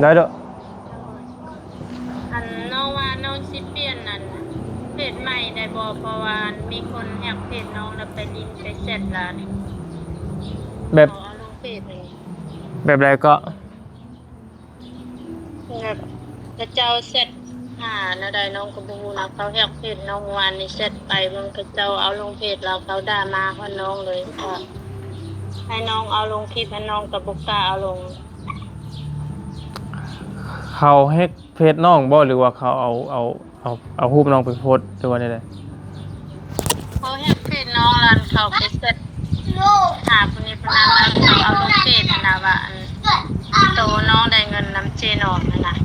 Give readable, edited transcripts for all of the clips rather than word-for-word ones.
ได้เด้ออันน้องว่าน้องสิเปลี่ยนนั่นเพจใหม่ได้บ่เพราะว่ามีคนแฮกเพจน้องแล้วไปลิงก์ไปเสร็จแล้วนี่แบบเอาลงเพจนี่แบบไรก็แบบกระเจ้าเสร็จแนวใดน้องก็บ่ฮู้นะเขาแฮกเพจน้องวานนี้เสร็จไปมันกระเจ้าเอาลงเพจเราเขาด่ามาเพราะน้องเลยก็ให้น้องเอาลงคลิปให้น้องก็บ่กล้าเอาลง เขาเฮ็ดเพจน้องบ่หรือว่าเขาเอารูปน้องไปโพสต์หรือว่าไดเขาแฮกเพจน้องแล้วเขาไปเสร็จหาคนนี้คนนั้นแล้วเขาเอาลงเพจนะว่าโตน้องได้เงินน้ำเจนออกนะ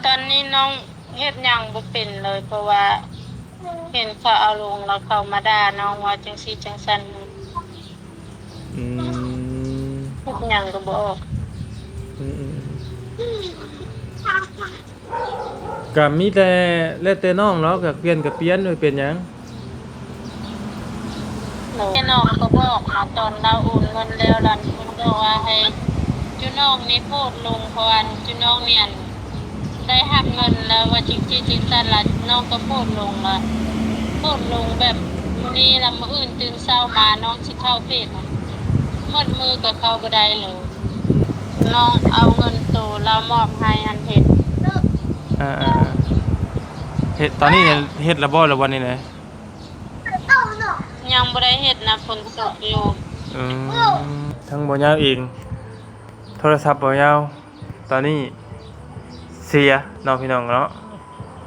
ตอนนี้น้องเฮ็ดหยังบ่เป็นเลยเพราะว่าเห็นเขาเอาลงแล้วเขามาด่าน้องว่าจังซี่จังซั่นอืมเฮ็ดหยังก็บ่ออกอืมก็มีแต่แล้วแต่น้องเนาะก็เปลี่ยนก็เปลี่ยนโดยเป็นหยังแม่น้องก็บอกมาตอนเราโอนเงินแล้วดันเพิ่นบอกว่าให้จุน้องนี่โพสต์ลงเพราะว่าจุน้องเนี่ยได้รับเงินแล้วว่าจริงๆจริงซั่นล่ะน้องก็โพสต์ลงแล้วโพสต์ลงแบบมื้อนี้แล้วมื้ออื่นตื่นเช้ามาน้องสิเข้าเพจน่ะหมดมือก็เข้าบ่ได้เลยน้องเอาเงินโตเรามอบให้อันเฮ็ดอ่าเฮ็ดตอนนี้เฮ็ดแล้วบ่แล้ววันนี้นะยังบ่ได้เฮ็ดนะฝนตกอยู่อืทั้งบ่ยาวเองโทรศัพท์บ่ยาวตอนนี้เสียเนาะพี่น้องเนาะ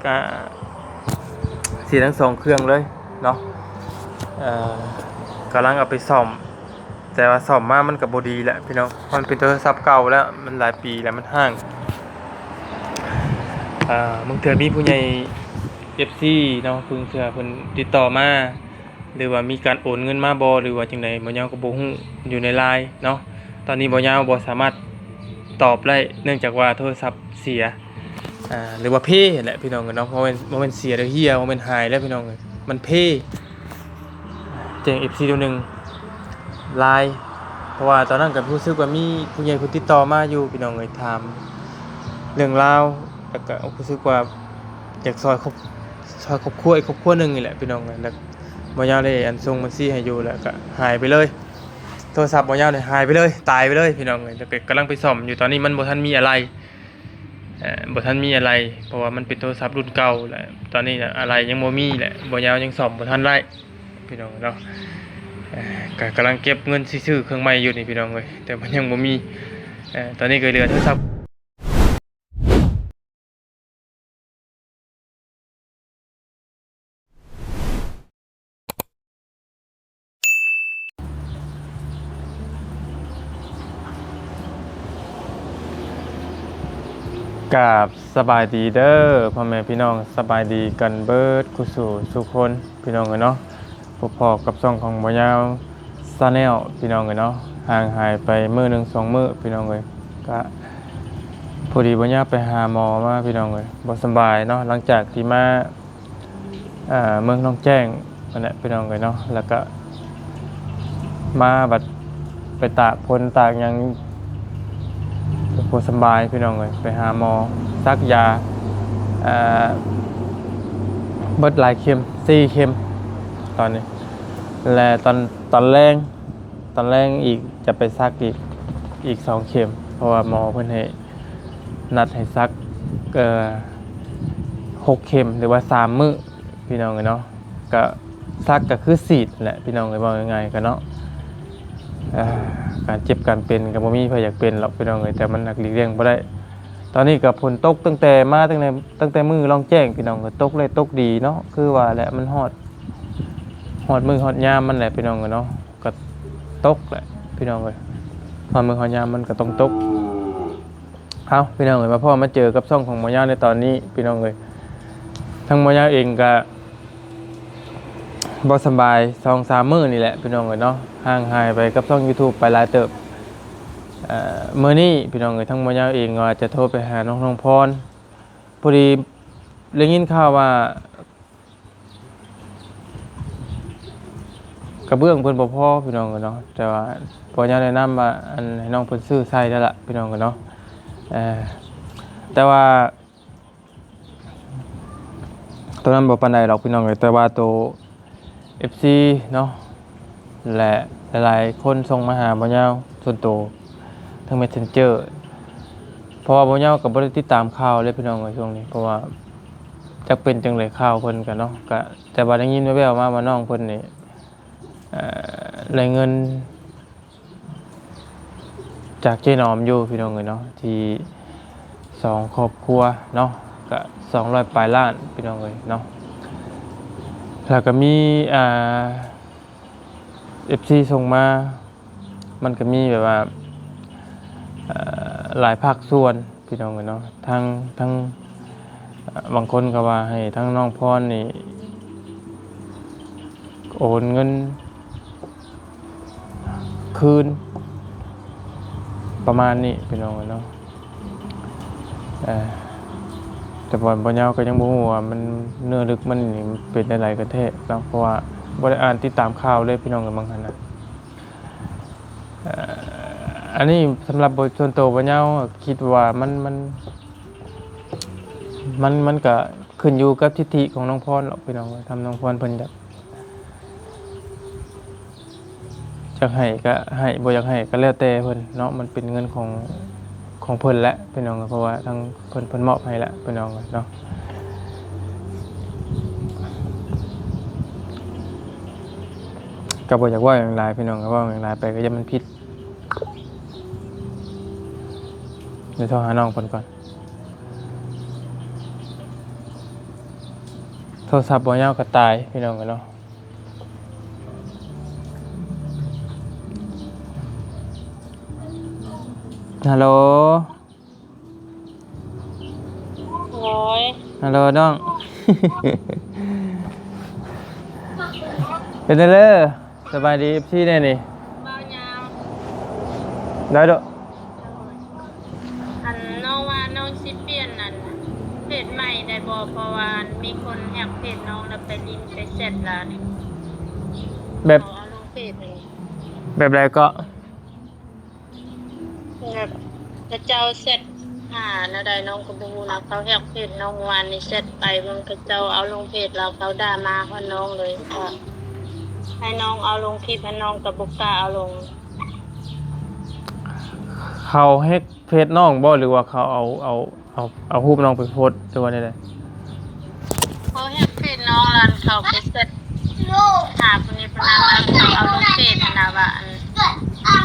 ก็เสียทั้งสองเครื่องเลยเนาะเอ่อกำลังเอาไปซ่อมแต่ว่าซ่อมมามันก็บ่ดีแหละพี่น้องมันเป็นโทรศัพท์เก่าแล้วมันหลายปีแล้วมันห่างบางเทื่อมีผู้ใหญ่ FC เนาะเพิ่งเทื่อเพิ่นติดต่อมาหรือว่ามีการโอนเงินมาบ่หรือว่าจังไดบ่ยาวก็บ่ฮู้อยู่ใน LINE เนาะตอนนี้บ่ยาวบ่สามารถตอบได้เนื่องจากว่าโทรศัพท์เสียหรือว่าเพ่แหละพี่น้องเนาะบ่แม่นเสียแล้วเหี่ยบ่แม่นหายแล้วพี่น้องมันเพ่แจ้ง FC ตัวหนึง LINE เพราะว่าตอนนั้นก็รู้สึกว่ามีผู้ใหญ่เพิ่นติดต่อมาอยู่พี่น้องถามเรื่องราวแล้วก็รู้สึกว่าอยากซอยครอบครัวอีกครอบครัวหนึงนี่แหละพี่น้องแล้วบ่ยาวได้อันส่งบัญชีให้อยู่แล้วก็หายไปเลยโทรศัพท์บ่ยาวเนี่ยหายไปเลยตายไปเลยพี่น้องแล้วก็กำลังไปซ่อมอยู่ตอนนี้มันบ่ทันมีอะไรบ่ทันมีอะไรเพราะว่ามันเป็นโทรศัพท์รุ่นเก่าแหละตอนนี้น่ะอะไรยังบ่มีแหละบ่ยาวยังซ่อมบ่ทันได้พี่น้องเนาะก็กำลังเก็บเงินซื้อเครื่องใหม่อยู่นี่พี่น้องเอ้ยแต่มันยังบ่มีตอนนี้ก็เหลือโทรศัพท์กราบสบายดีเด้อพ่อแม่พี่น้องสบายดีกันเบิดกุสู่สุขคนพี่น้องเอ้ยเนาะพอๆกับช่องของบ่ยาวChannel พี่น้องเอ้ยเนาะห่างหายไปมื้อนึง2มื้อพี่น้องเอ้ยก็พอดีบ่ยาวไปหาหมอมาพี่น้องเอ้ยบ่สบายเนาะหลังจากที่มาเมืองหนองแจ้งนั่นแหละพี่น้องเอ้ยเนาะแล้วก็มาบัดไปตากฝนตากหยังบ่สบายพี่น้องเอ้ยไปหาหมอซักยาเอ่อเบิดหลายเข็ม4เข็มตอนนี้และตอนแรงอีกจะไปซักอีก2เข็มเพราะว่าหมอเพิ่นให้นัดให้ซัก6เข็มหรือว่า3มื้อพี่น้องเอ้ยเนาะก็ซักก็คือฉีดแหละพี่น้องเอ้ยว่าง่ายๆก็เนาะการเจ็บการเป็นก็บ่มีไผอยากเป็นหรอกพี่น้องเอ้ยแต่มันหลีกเลี่ยงบ่ได้ตอนนี้ก็ฝนตกตั้งแต่มื้อลองแจ้งพี่น้องก็ตกเลยตกดีเนาะคือว่าแหละมันฮอดมื้อฮอดยามมันแหละพี่น้องเอ้ยเนาะก็ตกแหละพี่น้องเอ้ยฮอดมื้อฮอดยามมันก็ต้องตกเอาพี่น้องเอ้ยมาพ่อมาเจอกับช่องของหมอยาวในตอนนี้พี่น้องเอ้ยทั้งหมอยาวเองก็บ่สบาย 2-3 มื้อนี่แหละพี่น้องเอ้ยเนาะห่างหายไปกับช่อง YouTube ไปหลายเติบมื้อนี้พี่น้องเอ้ยทั้งหมอยาวเองว่าจะโทรไปหาน้องพรพอดีได้ยินข่าวว่า กระเบื้องเพิ่นบ่พอพี่น้องเนาะแต่ว่าพอจะแนะนำว่าอันให้น้องเพิ่นซื้อใส่แล้วล่ะพี่น้องเนาะเออแต่ว่าตัวนั้นบ่ปานใดหรอกพี่น้องเอ้ยแต่ว่าตัว FC เนาะและหลายๆคนส่งมาหาบ่ยาวส่วนตัวทาง Messenger เพราะว่าบ่ยาวก็บ่ได้ติดตามข่าวเลยพี่น้องเอ้ยช่วงนี้เพราะว่าจักเป็นจังได๋ข่าวเพิ่นก็เนาะก็แต่ว่าได้ยินแว่วๆมาว่าน้องเพิ่นนี่ได้เงินจากเจ๊หนอมอยู่พี่น้องเอ้ยเนาะที่2ครอบครัวเนาะก็200ปลายล้านพี่น้องเอ้ยเนาะแล้วก็มีFC ส่งมามันก็มีแบบว่าหลายภาคส่วนพี่น้องเอ้ยเนาะทั้งบางคนก็ว่าให้ทั้งน้องพรนี่โอนเงินคืนประมาณนี้พี่น้องเนาะแต่บ่ยาวก็ยังบ่ฮู้ว่ามันเนื้อลึกมันนี่เป็นอะไรกันแท้เนาะเพราะว่าบ่ได้อ่านติดตามข่าวเลยพี่น้องกันบางคั่นน่ะอันนี้สำหรับบทส่วนตัวบ่ยาวคิดว่ามันก็ขึ้นอยู่กับทิฐิของน้องพรหรอกพี่น้องทำน้องพรเพิ่นอยากให้ก็ให้บ่อยากให้ก็แล้วแต่เพิ่นเนาะมันเป็นเงินของเพิ่นแหละพี่น้องเพราะว่าทางเพิ่นมอบให้แล้วพี่น้องเนาะก็บ่อยากว่าอย่างไรพี่น้องก็ว่าอย่างไรไปก็อย่ามันผิดเดี๋ยวโทรหาน้องเพิ่นก่อนโทรศัพท์บ่ยาวก็ตายพี่น้องกันเนาะฮัลโหล โอ้ย ฮัลโหลน้อง เป็นไงเด้อสบายดีพี่ได้นี่ เบายาว ได้ดอก อันน้องว่าน้องสิเปลี่ยนนั่นเพจใหม่ได้บ่เพราะว่ามีคนแฮกเพจน้องแล้วไปลิงก์ไปเสร็จแล้วนี่ แบบ เอาลงเพจนี่ แบบไรก็ แบบพระเจ้าเสร็จแล้วได้น้องก็บ่ฮู้นะเขาแฮกเพจน้องวานนี่เสร็จไปเบิ่งพระเจ้าเอาลงเพจแล้วเขาด่ามาเพราะน้องเลยก็ให้น้องเอาลงคลิปให้น้องก็บ่กล้าเอาลง เขาเฮ็ดเพจน้องบ่หรือว่าเขาเอารูปน้องไปโพสต์หรือว่าได เขาแฮกเพจน้องแล้วเขาไปเสร็จหาคนนี้เพนนั้นแล้วเขาเอาลงเพจนะว่าอัน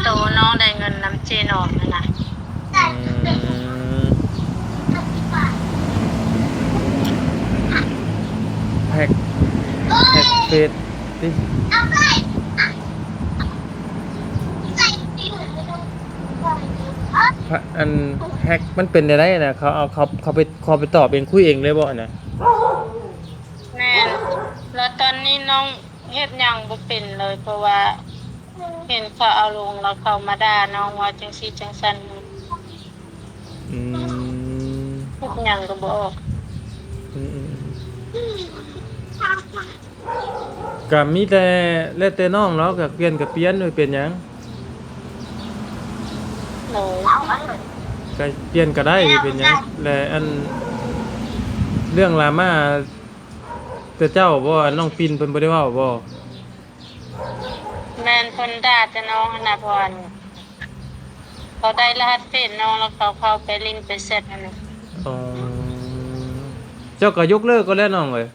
โตน้องได้เงินนำเจนอมนั่นน่ะ แฮกเพจดิอันแฮกมันเป็นได้นะเขาไปตอบเองคุยเองเลยบ่น่ะ แม่นแล้วตอนนี้น้องเฮ็ดหยังบ่เป็นเลยเพราะว่าเห็นเขาเอาลงแล้วเขามาด่าน้องว่าจังซี่จังซั่น อืม เฮ็ดหยังก็บ่ออก อืมก็มีแต่แล้วแต่น้องเนาะก็เปลี่ยนด้วยเป็นหยัง เลย ก็เปลี่ยนก็ได้เป็นหยังและอันเรื่องรามาแต่เจ้าบ่น้องปิ่นเพิ่นบ่ได้เว้าบ่ แม่นเพิ่นด่าแต่น้องหั่นน่ะเพราะว่าเขาได้รหัสเฟซน้องแล้วเขาเข้าไปลิงก์ไปเสร็จนั่นน่ะ อ๋อเจ้าก็ยกเลิกก็แล้วน้องเอ้ย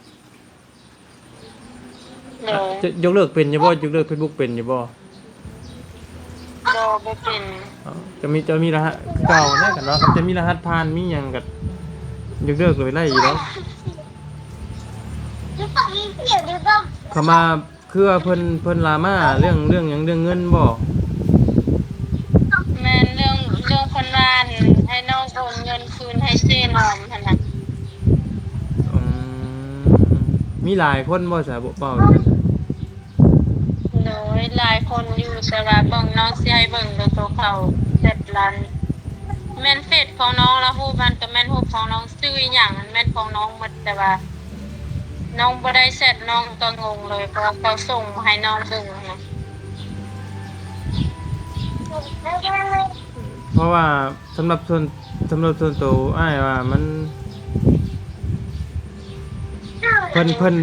เลย จะยกเลิกเป็นอยู่บ่ยกเลิก Facebook เป็นอยู่บ่ บ่เป็น อ๋อจะมีรหัสคือเก่าแน่กันเนาะจะมีรหัสผ่านมีหยังก็ยกเลิกเลยไล่อยู่แล้วเขามาคือว่าเพิ่นลามาเรื่องหยังเรื่องเงินบ่ แม่นเรื่องคนว่าให้น้องโอนเงินคืนให้เจนอมหั่นน่ะ อืมมีหลายคนบ่ซะบ่เปล่าเพิ่น เลยหลายคนอยู่แต่ว่าเบิ่งน้องสิให้เบิ่งแต่ตัวเขา7 ล้านแม่นเฟซของน้องแล้วฮู้มันก็แม่นฮู้ของน้องชื่ออีหยังมันแม่นของน้องหมดแต่ว่า น้องบ่ได้เสร็จน้องก็งงเลยเพราะเขาส่งให้น้องดึงนะ เพราะว่าสำหรับส่วนตัวอ้ายว่ามันเพิ่น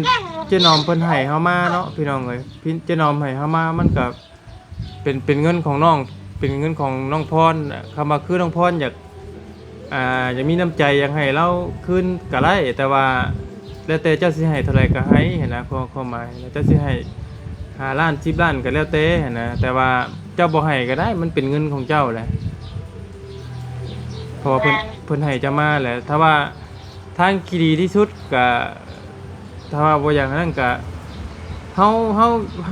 เจ๊นอมเพิ่นให้เฮามาเนาะพี่น้องเอ้ยพี่เจ๊นอมให้เฮามามันก็เป็นเงินของน้องเป็นเงินของน้องพรน่ะคำว่าคือน้องพรอยากมีน้ำใจอยากให้เราคืนก็ได้แต่ว่าแล้วแต่เจ้าสิให้เท่าไหร่ก็ให้หั้นนะความหมายแล้วเจ้าสิให้5ล้าน10ล้านก็แล้วแต่หั้นนะแต่ว่าเจ้าบ่ให้ก็ได้มันเป็นเงินของเจ้าแหละเพราะว่าเพิ่นให้เจ้ามาแหละถ้าว่าทางที่ดีที่สุดก็ถ้าว่าบ่อย่างนั้นก็เฮ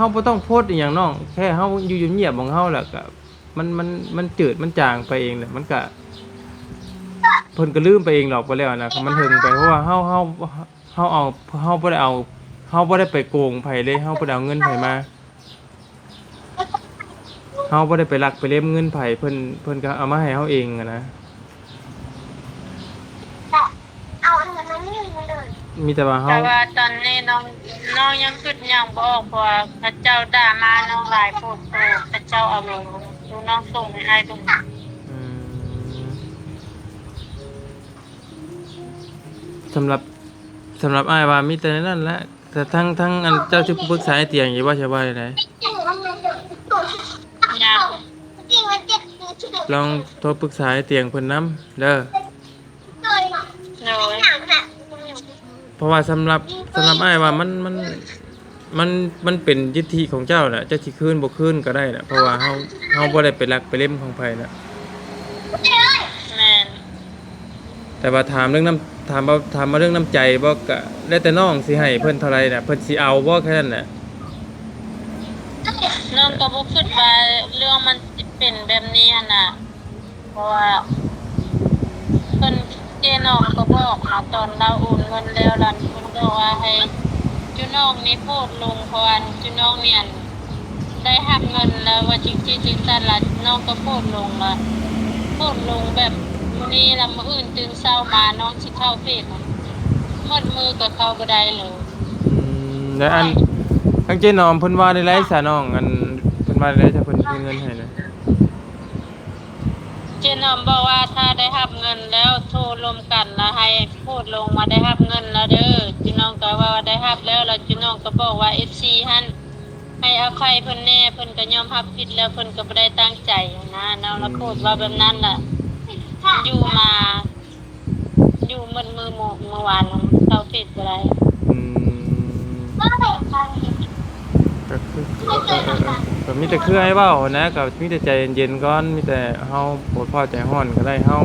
าบ่ต้องโพสต์อีหยังน้องแค่เฮาอยู่เงียบๆของเฮาแหละก็มันจืดมันจางไปเองแหละมันก็เพิ่นก็ลืมไปเองหรอกไปแล้วนะมันหึงไปเพราะว่าเฮาบ่ได้เอาเฮาบ่ได้ไปโกงไผเลยเฮาบ่ได้เอาเงินไผมาเฮาบ่ได้ไปลักไปเล่มเงินไผเพิ่นก็เอามาให้เฮาเองอะนะมีแต่ว่าเฮา แต่ว่าตอนนี้น้องยังคิดยังบ่ออกเพราะว่าพระเจ้าด่ามาน้องหลายโพดโพพระเจ้าเอาลงดูน้องส่งให้ดู อืมสำหรับอ้ายว่ามีแต่นั่นแหละแต่ทั้งอันเจ้าที่ปรึกษาให้เตียงอยู่ว่าใช่ว่าได ยัง ลองโทรปรึกษาให้เตียงเพิ่นนำเด้อ โดย เพราะว่าสำหรับอ้ายว่ามันเป็นสิทธิของเจ้าน่ะเจ้าสิคืนบ่คืนก็ได้น่ะเพราะว่าเฮาบ่ได้ไปลักไปเล่มของไผน่ะ แม่น แต่ว่าถามมาเรื่องน้ำใจบ่ก็แล้วแต่น้องสิให้เพิ่นเท่าไหร่น่ะเพิ่นสิเอาบ่แค่นั้นน่ะ น้องก็บ่คิดว่าเรื่องมันสิเป็นแบบนี้หั่นน่ะเพราะว่าเพิ่นเจน้องก็บอกมาตอนเราโอนเงินแล้วล่ะเพิ่นบอกว่าให้จุน้องนี่โพดลงเพราะว่าจุน้องเนี่ยได้รับเงินแล้วว่าจริงๆจังล่ะน้องก็โพดลงละโพดลงแบบมื้อนี้แล้วมื้ออื่นตื่นเช้ามาน้องสิเข้าเฟซน่ะหมดมือก็เข้าบ่ได้เลย แล้วอันทั้งเจ๊นอมเพิ่นว่าได้ไรซะน้องอันเพิ่นว่าได้ไรถ้าเพิ่นคืนเงินให้น่ะ เจนอมบอกว่าถ้าได้รับเงินแล้วโทรรวมกันแล้วให้พูดลงมาได้รับเงินแล้วเด้อจีน้องก็ว่าได้รับแล้วแล้วจีน้องก็บอกว่า FC หั่นให้อภัยเพิ่นแน่เพิ่นก็ยอมรับผิดแล้วเพิ่นก็บ่ได้ตั้งใจนะน้องแล้วพูดว่าแบบนั้นล่ะอยู่มืดมือเมื่อวานเข้าเฟซบ่ได้ อืมก็คือก็มีแต่คือให้เว้านะก็มีแต่ใจเย็นๆก่อนมีแต่เฮาบ่พอใจร้อนก็ได้เฮา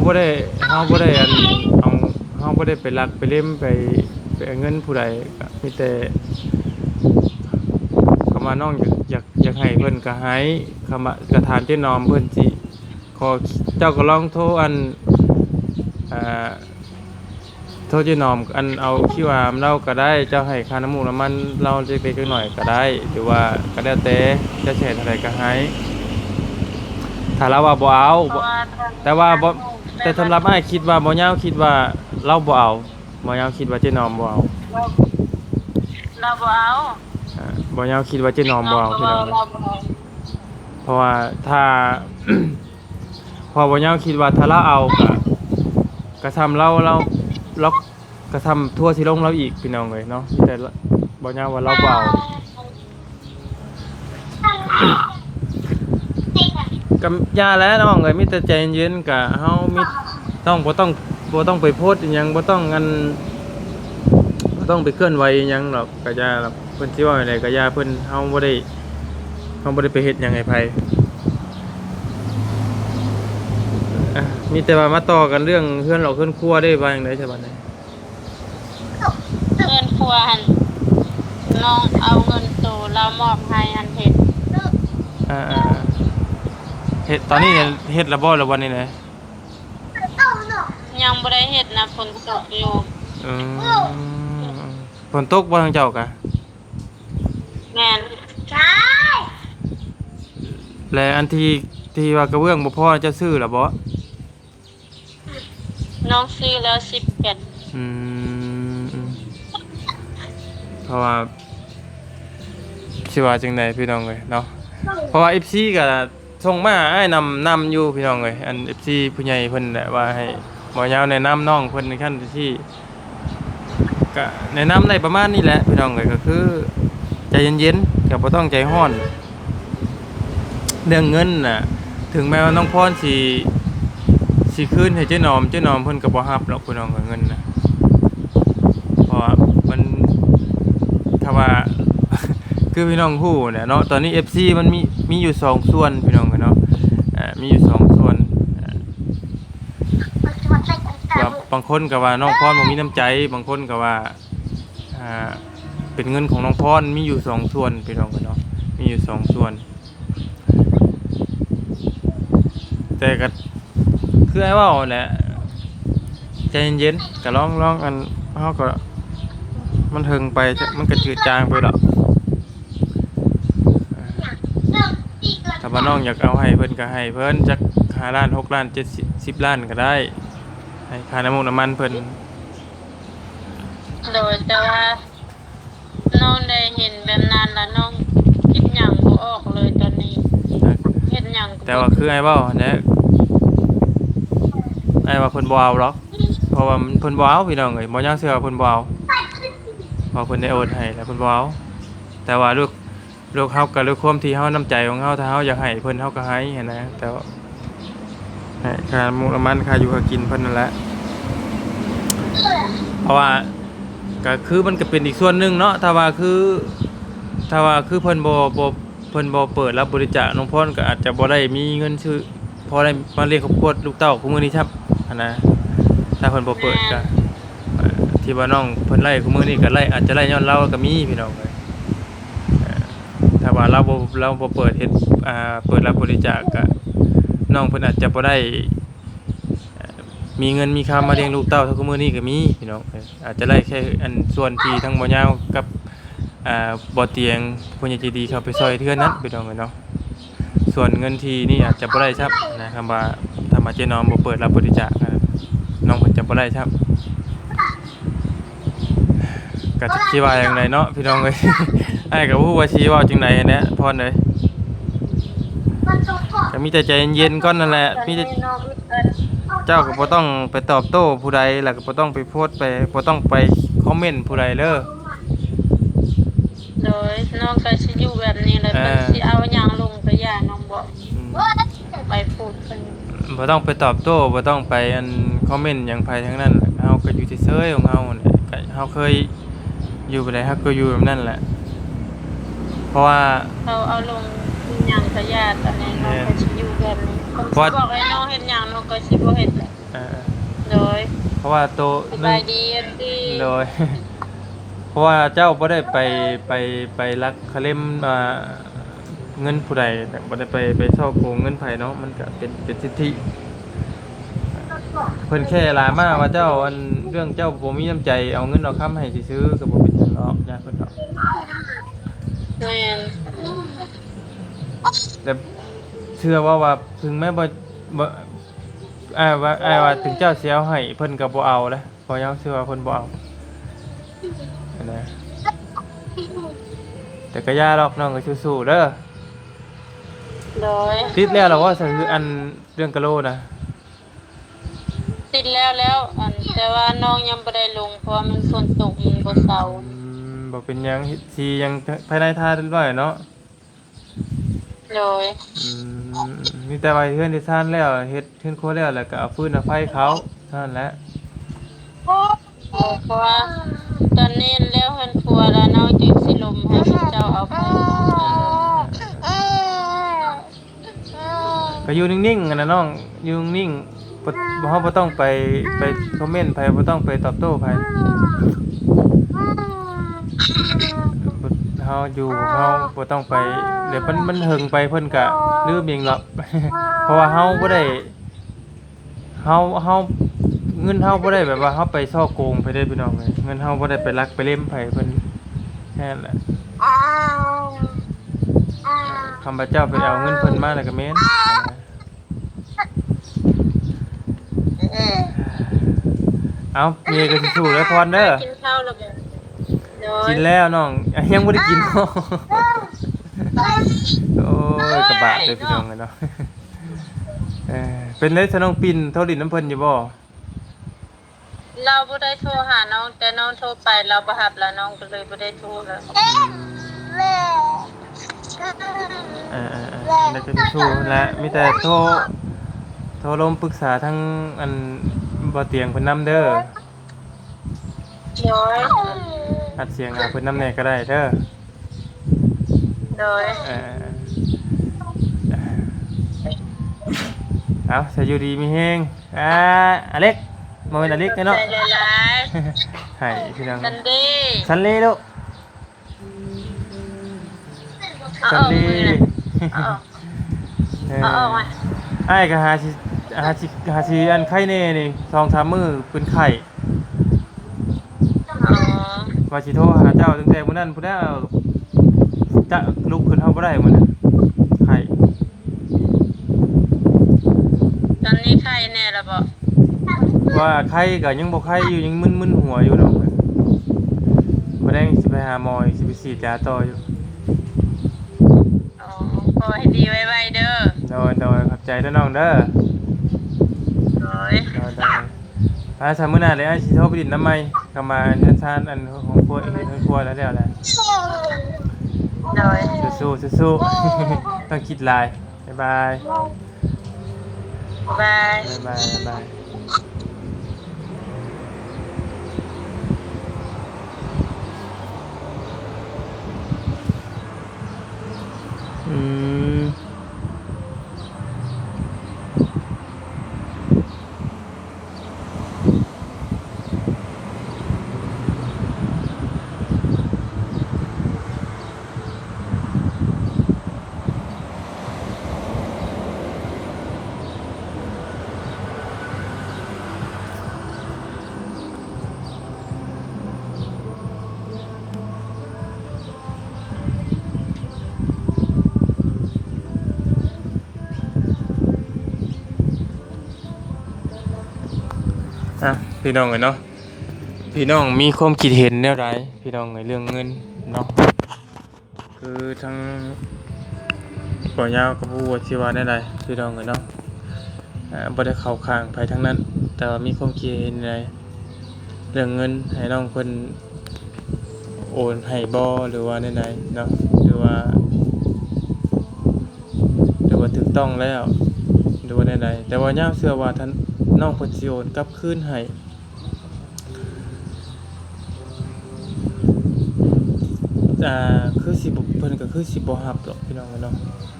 บ่ได้อันเอาเฮาบ่ได้ไปลักไปเล่มไปเอาเงินผู้ใดก็มีแต่คำว่าน้องอยากให้เพิ่นก็ให้คำว่าก็ถามเจ๊นอมเพิ่นสิขอเจ้าก็ลองโทรอันอ่า โทษจีนอมอันเอาคิวอามเราก็ได้เจ้าให้ค่าน้ำมูกน้ำมันเราเล็กๆหน่อยก็ได้หรือว่าก็แล้วแต่จะแชร์เท่าไหร่ก็ให้ถ้าเราว่าบ่เอาบ่แต่ว่าบ่แต่สำหรับอ้ายคิดว่าบ่ยาวคิดว่าเราบ่เอาบ่ยาวคิดว่าเจ๊นอมบ่เอาเราบ่เอา บ่ยาวคิดว่าเจ๊นอมบ่เอาพี่น้อง เราบ่เอา เพราะว่าถ้า พอบ่ยาวคิดว่าถ้าเราเอาก็ทำเราก็ทำทั่วสิลงเราอีกพี่น้องเลยเนาะแต่บ่ยาวว่าเราเบากับยาแล้วน้องเอ้ยมีแต่ใจเย็นๆกะเฮามีบ่ต้องไปโพสต์อิหยังบ่ต้องไปเคลื่อนไหวอิหยังหรอกกะยาหรอกเพิ่นสิว่าอะไรกะยาเพิ่นเฮาบ่ได้ไปเฮ็ดหยังให้ไผมีแต่ว่ามาต่อกันเรื่องเฮือนเราเฮือนครัวได้ว่าจังได๋ใช่บัดนี้ เงินครัวหั่นน้องเอาเงินตัวเรามอบให้หั่นเฮ็ด อ่าเฮ็ดตอนนี้เฮ็ดแล้วบ่แล้ววันนี้นะ ยังบ่ได้เฮ็ดนะฝนตกอยู่ อืมฝนตกบ่ทางเจ้ากะ แม่น และอันที่ว่ากระเบื้องบ่พอจะซื้อแล้วบ่ น้องซื้อแล้ว11อืม ราะว่าสิว่าจังไดพี่น้องเอ้ยเนาะเพราะว่า FC ก็ส่งมาให้นำอยู่พี่น้องเอ้ยอัน FC ผู้ใหญ่เพิ่นแหละว่าให้หมอยาวแนะนำน้องเพิ่นในขั้นที่ก็แนะนำได้ประมาณนี้แหละพี่น้องเอ้ยก็คือใจเย็นๆก็บ่ต้องใจร้อนเรื่องเงินน่ะถึงแม้ว่าน้องพรสิคืนให้เจ๊หนอมเพิ่นก็บ่รับหรอกพี่น้องเงินน่ะเพราะว่ามันถ้าว่า คือพี่น้องฮู้เนี่ยเนาะตอนนี้ FC มันมีอยู่2ส่วนพี่น้องเนาะมีอยู่2ส่วนว่าบางคนก็ว่าน้องพรบ่มีน้ำใจบางคนก็ว่าเป็นเงินของน้องพรมีอยู่2ส่วนพี่น้องเนาะมีอยู่2ส่วนแต่ก็คือไอ้เว้าแหละใจเย็นๆก็ลองอันเฮาก็มันถึงไปมันก็จืดจางไปหรอกถ้าว่าน้องอยากเอาให้เพิ่นก็ให้เพิ่นจัก5ล้าน6ล้าน7 10ล้านก็ได้ให้ค่าน้ำมันเพิ่น โดยแต่ว่าน้องได้เห็นแบบนั้นแล้วน้องคิดหยังบ่ออกเลยตอนนี้เฮ็ดหยังก็บ่ แต่ว่าคือไอ้เว้าเนี่ยไอ้ว่าเพิ่นบ่เอาหรอกเพราะว่าเพิ่นบ่เอาพี่น้องเอ้ยบ่อยากเชื่อว่าเพิ่นบ่เอาเพราะเพิ่นได้โอนให้แล้วเพิ่นบ่เอาแต่ว่าลูกเฮาก็ด้วยความที่เฮาน้ำใจของเฮาถ้าเฮาอยากให้เพิ่นเฮาก็ให้หันนะแต่ว่าให้ค่าน้ำมันค่าอยู่ค่ากินเพิ่นนั่นแหละเพราะว่าก็คือมันก็เป็นอีกส่วนหนึงเนาะถ้าว่าคือเพิ่นบ่เปิดรับบริจาคน้องพรก็อาจจะบ่ได้มีเงินซื้อพอได้มาเลี้ยงครอบครัวลูกเต้าคุมื้อนี้ครับหั่นนะถ้าเพิ่นบ่เปิดก็ที่ว่าน้องเพิ่นไล่คุมื้อนี้ก็ไล่อาจจะไล่ย้อนเราก็มีพี่น้องเอ้ยถ้าว่าเราบ่เปิดเฮ็ดเปิดรับบริจาคก็น้องเพิ่นอาจจะบ่ได้มีเงินมีคำมาเลี้ยงลูกเต้าเท่าคุมื้อนี้ก็มีพี่น้องอาจจะไล่แค่อันส่วนที่ทั้งบ่ยาวกับบ่เตียงผู้ใหญ่ใจดีเข้าไปซอยเทื่อนั้นพี่น้องเอ้ยเนาะส่วนเงินที่นี่อาจจะบ่ได้ครับนะครับว่าถ้ามาเจ๊น้องบ่เปิดรับบริจาคน้องเพิ่นจะบ่ได้ครับก็จักสิว่าจังไดเนาะพี่น้องเอ้ย อ้ายก็บ่ฮู้ว่าสิเว้าจังได๋แหละพรเอ้ยก็มีแต่ใจเย็นๆก่อนนั่นแหละมีแต่เจ้าก็บ่ต้องไปตอบโต้ผู้ใดแล้วก็บ่ต้องไปโพสต์ไปบ่ต้องไปคอมเมนต์ผู้ใดเด้อ โดยน้องก็สิอยู่แบบนี้เลยเพิ่นสิเอาหยังลงก็อย่าน้องบอกไปพูดเพิ่น บ่ต้องไปตอบโต้บ่ต้องไปอันคอมเมนต์หยังไผทั้งนั้นเฮาก็อยู่เฉยๆของเฮาเนี่ยก็เฮาเคยอยู่แบบใดเฮาก็อยู่แบบนั้นแหละเพราะว่า เขาเอาลงหยังก็อย่าตอนนี้น้องก็สิอยู่แบบนี้เพิ่นสิบอกให้น้องเฮ็ดหยังน้องก็สิบ่เฮ็ดแหละ เออ โดย เพราะว่าโต สบายดีดี โดย เพราะว่าเจ้าบ่ได้ไปลักเคลมเงินผู้ใดแต่บ่ได้ไปช่อโกงเงินไผเนาะมันก็เป็นสิทธิเพิ่นแค่ลามาว่าเจ้าอันเรื่องเจ้าบ่มีน้ำใจเอาเงินเอาค้ำให้ซื้อๆก็บ่เป็นหยังเนาะญาติเพิ่นเนาะ แม่น แต่เชื่อว่าถึงแม้บ่ว่าถึงเจ้าสิเอาให้เพิ่นก็บ่เอาเด้เพราะยังเชื่อว่าเพิ่นบ่เอานะแต่ก็ย่าดอกน้องก็สู้ๆเด้อ โดย ติดแล้วเราว่าสัคืออันเรื่องกะโหลนะ ติดแล้วอันแต่ว่าน้องยังบ่ได้ลงเพราะว่ามันฝนตกมันบ่เซา บ่เป็นหยังสิยังภายในท่าเรียบร้อยเนาะ โดย มีแต่ว่าเฮือนที่ซ่านแล้วเฮ็ดเฮือนครัวแล้วแล้วก็เอาฟืนเอาไฟเขาเท่านั้นแหละ เพราะว่าตอนนี้แล้วเพิ่นครัวแล้วน้องจึงสิลมให้เจ้าเอาไป ก็อยู่นิ่งๆกันนะน้องอยู่นิ่งๆบ่เฮาบ่ต้องไปคอมเมนต์ไผบ่ต้องไปตอบโต้ไผเฮาอยู่เฮาบ่ต้องไปเดี๋ยวมันหึงไปเพิ่นก็ลืมเองหรอก เพราะว่าเฮาบ่ได้เฮาเงินเฮาบ่ได้แบบว่าเฮาไปซ่อโกงไปได้พี่น้องเอ้ยเงินเฮาบ่ได้ไปลักไปเล่มไผเพิ่นแค่นั้นแหละคำพระเจ้าไปเอาเงินเพิ่นมาแล้วก็แม่นเอาเมียก็สิสู้แล้วพรเด้อ กินข้าวแล้วบ่โด โดย กินแล้วน้องยังบ่ได้กินเนาะโอ้ยกระบะเลยพี่น้องเลยเนาะเป็นได้ซะน้องปิ่นโทรดินน้ำเพิ่นอยู่บ่ เราบ่ได้โทรหาน้องแต่น้องโทรไปเราบ่รับแล้วน้องก็เลยบ่ได้โทรแล้ว แล้วก็จะสู้และมีแต่โทรลมปรึกษาทั้งอันบ่เตียงเพิ่นนำเด้อ โดย อัดเสียงเพิ่นนำแน่ก็ได้เด้อ โดย เอาใส่อยู่ดีมีแฮงอเล็กบ่แม่นอเล็กเนาะ ใจหลาย ให้พี่น้อง ๆกันดี สันเลลูก เอา สั อน อก เล มือนะเอาออกมา อ้ายก็หาสิอันไข้แน่นี่2-3มื้อเป็นไข้ อ๋อ ว่าสิโทรหาเจ้าตั้งแต่มื้อนั้นพุ่นแล้วจะลุกขึ้นเฮาบ่ได้มื้อนั้นไข้ ตอนนี้ใครแน่ละบ่ ว่าไข้ก็ยังบ่ไข้อยู่ยังมึนๆหัวอยู่เนาะบ่ได้สิไปหาหมออีกสิไปฉีดยาต่ออยู่ อ๋อขอให้ดีไวๆเด้อ โดยขอบใจเด้อน้องเด้อ โดย โดยสามมื้อหน้าเลยอ้ายสิโทรไปดินน้ำใหม่กลับมาเฮือนซ่านอันของครัวเฮ็ดครัวแล้วแหละ โดย สู้ๆ ต้องคิดหลายบ๊ายบาย บาย บ๊ายบายอืมพี่น้องเนาะพี่น้องมีความคิดเห็นแนวใดพี่น้องในเรื่องเงินเนาะคือทั้งบ่ยาวกับผู้ว่าสิว่าแนวใดพี่น้องเนาะบ่ได้เข้าข้างไผทั้งนั้นแต่ว่ามีความคิดเห็นในเรื่องเงินให้น้องเพิ่นโอนให้บ่หรือว่าแนวใดเนาะหรือว่าถูกต้องแล้วหรือว่าแนวใดแต่ว่ายาวเชื่อว่าท่านน้องเพิ่นสิโอนกลับคืนให้คือสิบ่เพิ่นก็คือสิบ่รับหรอกพี่น้องเนาะ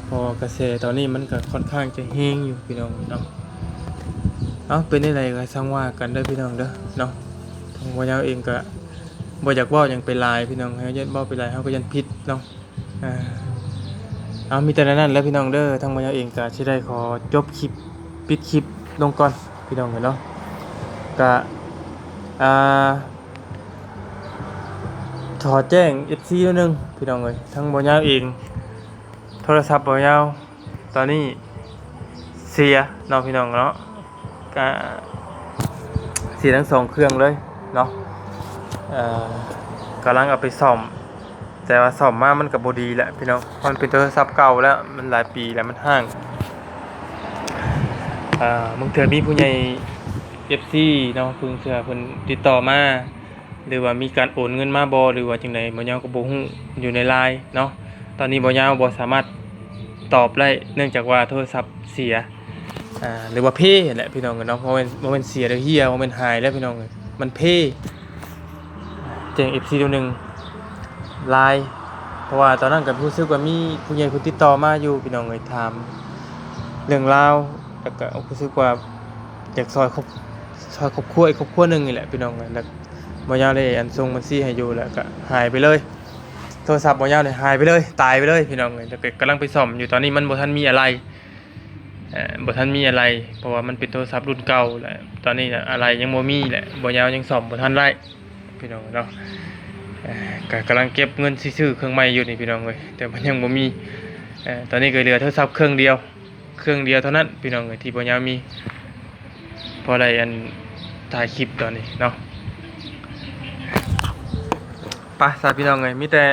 เพราะกระแสตอนนี้มันก็ค่อนข้างจะแฮงอยู่พี่น้องเนาะเป็นได้ไรก็ช่างว่ากันเด้อพี่น้องเด้อเนาะทางบ่ยาวเองก็บ่อยากเว้าหยังไปหลายพี่น้องเฮายันเว้าไปหลายเฮาก็ยันผิดเนาะมีแต่นั้นแล้วพี่น้องเด้อทางบ่ยาวเองก็สิได้ขอจบคลิปปิดคลิปลงก่อนพี่น้องเนาะก็ขอแจ้ง FC นิดนึงพี่น้องเอ้ยทั้งบ่ยาวเองโทรศัพท์บ่ยาวตอนนี้เสียเนาะพี่น้องเนาะก็เสียทั้ง2เครื่องเลยเนาะกำลังเอาไปซ่อมแต่ว่าซ่อมมามันก็บ่ดีแหละพี่น้องมันเป็นโทรศัพท์เก่าแล้วมันหลายปีแล้วมันห่างมึงเถื่อมีผู้ใหญ่ FC เนาะเพิ่งเถื่อเพิ่นติดต่อมาหรือว่ามีการโอนเงินมาบ่หรือว่าจังได๋บ่ยาวก็บ่ฮู้อยู่ใน LINE เนาะตอนนี้บ่ยาวบ่สามารถตอบได้เนื่องจากว่าโทรศัพท์เสียหรือว่าเพแหละพี่น้องเนาะบ่แม่นเสียแล้วเหี้ยบ่แม่นหายแล้วพี่น้องมันเพแจ้ง FC ตัวนึง LINE เพราะว่าตอนนั้นก็รู้สึกว่ามีผู้ใหญ่เพิ่นติดต่อมาอยู่พี่น้องถามเรื่องราวแล้วก็รู้สึกว่าอยากซอยครอบครัวอีกครอบครัวนึงนี่แหละพี่น้องแล้วบ่ยาวเลยอันส่งบัญชีให้อยู่แล้วก็หายไปเลยโทรศัพท์บ่ยาวเลยหายไปเลยตายไปเลยพี่น้องแล้วก็กำลังไปซ่อมอยู่ตอนนี้มันบ่ทันมีอะไรบ่ทันมีอะไรเพราะว่ามันเป็นโทรศัพท์รุ่นเก่าแหละตอนนี้อะไรยังบ่มีแหละบ่ยาวยังซ่อมบ่ทันได้พี่น้องเนาะก็กำลังเก็บเงินซื้อเครื่องใหม่อยู่นี่พี่น้องเอ้ยแต่มันยังบ่มีตอนนี้ก็เหลือโทรศัพท์เครื่องเดียวเท่านั้นพี่น้องเอ้ยที่บ่ยาวมีพอได้อันถ่ายคลิปตอนนี้เนาะ ไปสาพี่น้องเอ้ยมีแต่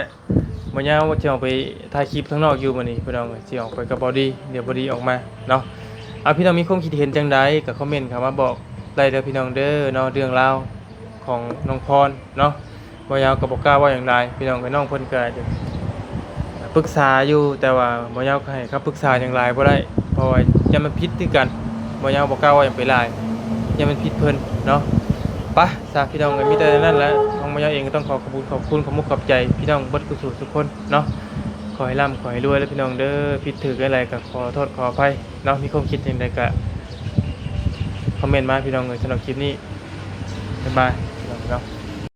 บ่ยาวจะออกไปถ่ายคลิปข้างนอกอยู่มื้อนี้พี่น้องเอ้ยสิออกไปกับบอดี้เดี๋ยวบอดี้ออกมาเนาะเอาพี่น้องมีความคิดเห็นจังใดก็คอมเมนต์เข้ามาบอกได้เด้อพี่น้องเด้อเนาะเรื่องราวของน้องพรเนาะบ่ยาวก็บ่กล้าเว่าหยังใดพี่น้องเอ้ยน้องเพิ่นก็จะปรึกษาอยู่แต่ว่าบ่ยาวก็ให้คำปรึกษาหยังหลายบ่ได้เพราะว่าอย่ามันผิดคือกันบ่ยาวบ่กล้าเว่าหยังไปหลายอย่ามันผิดเพิ่นเนาะ ไปสาพี่น้องกันมีแต่นั่นแหละน้องมายาเองก็ต้องขอขอบคุณขอบขอบใจพี่น้องเบิดกุศลทุกคนเนาะขอให้ร่ำขอให้รวยแล้วพี่น้องเด้อผิดถืออะไรก็ขอโทษขออภัยเนาะมีความคิดอย่างไรก็คอมเมนต์มาพี่น้องเลยสำหรับคลิปนี้บ๊ายบายพี่น้องเนาะ